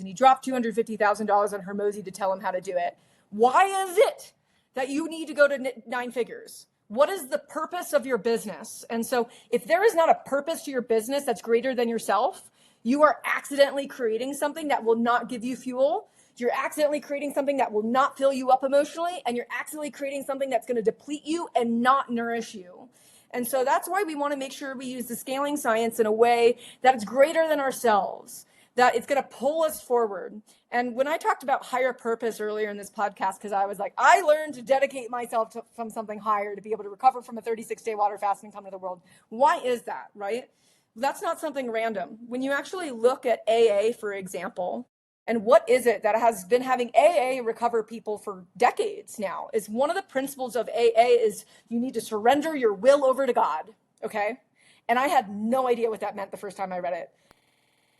and he dropped $250,000 on Hermosi to tell him how to do it. Why is it that you need to go to 9 figures? What is the purpose of your business? And so if there is not a purpose to your business that's greater than yourself, you are accidentally creating something that will not give you fuel. You're accidentally creating something that will not fill you up emotionally, and you're accidentally creating something that's going to deplete you and not nourish you. And so that's why we want to make sure we use the scaling science in a way that is greater than ourselves, that it's going to pull us forward. And when I talked about higher purpose earlier in this podcast, because I was like, I learned to dedicate myself from something higher to be able to recover from a 36-day water fast and come to the world. Why is that, right? That's not something random. When you actually look at AA, for example, and what is it that has been having AA recover people for decades now, is one of the principles of AA is you need to surrender your will over to God, okay? And I had no idea what that meant the first time I read it.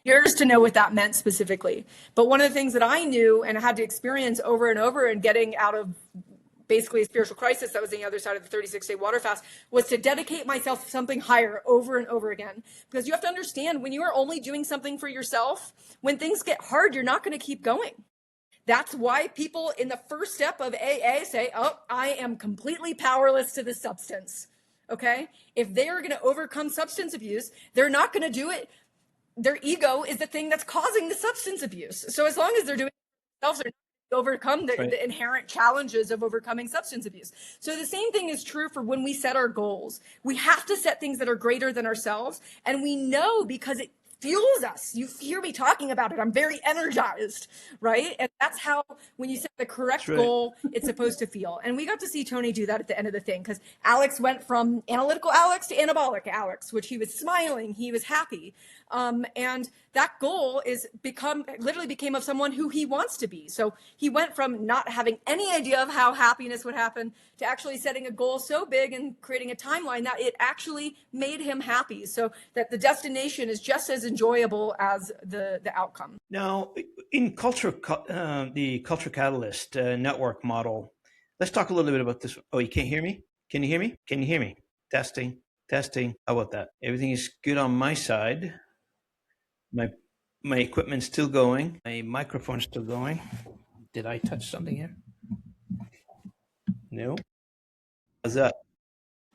Years to know what that meant specifically. But one of the things that I knew and had to experience over and over and getting out of basically a spiritual crisis that was on the other side of the 36-day water fast was to dedicate myself to something higher over and over again. Because you have to understand, when you are only doing something for yourself, when things get hard, you're not going to keep going. That's why people in the first step of AA say, oh, I am completely powerless to this substance. Okay? If they are going to overcome substance abuse, they're not going to do it. Their ego is the thing that's causing the substance abuse. So as long as they're doing it themselves, they're overcome the inherent challenges of overcoming substance abuse. So the same thing is true for when we set our goals. We have to set things that are greater than ourselves. And we know because it fuels us. You hear me talking about it. I'm very energized, right? And that's how, when you set the correct goal, it's supposed to feel. And we got to see Tony do that at the end of the thing, because Alex went from analytical Alex to anabolic Alex, which he was smiling, he was happy. And that goal literally became of someone who he wants to be. So he went from not having any idea of how happiness would happen to actually setting a goal so big and creating a timeline that it actually made him happy. So that the destination is just as enjoyable as the outcome. Now, in the Culture Catalyst network model, let's talk a little bit about this. Oh, you can't hear me? Can you hear me? Can you hear me? Testing. How about that? Everything is good on my side. My equipment's still going. My microphone's still going. Did I touch something here? No. How's that?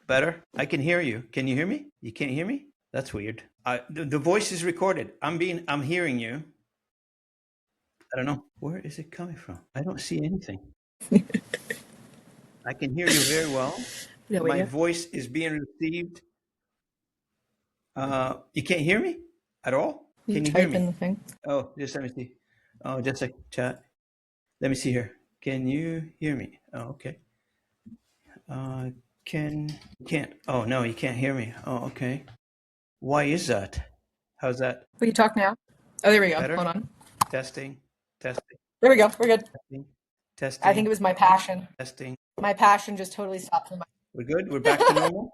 Better? I can hear you. Can you hear me? You can't hear me? That's weird. The voice is recorded. I'm hearing you. I don't know. Where is it coming from? I don't see anything. I can hear you very well. My voice is being received. You can't hear me at all? Can you hear me? In the thing. Oh, just let me see. Oh, just a chat. Let me see here. Can you hear me? Oh, okay. Can't. Oh, no, you can't hear me. Oh, okay. Why is that? How's that? Will you talk now? Oh, there we go. Better? Hold on. Testing. There we go. We're good. Testing. I think it was my passion. Testing. My passion just totally stopped. We're good? We're back to normal?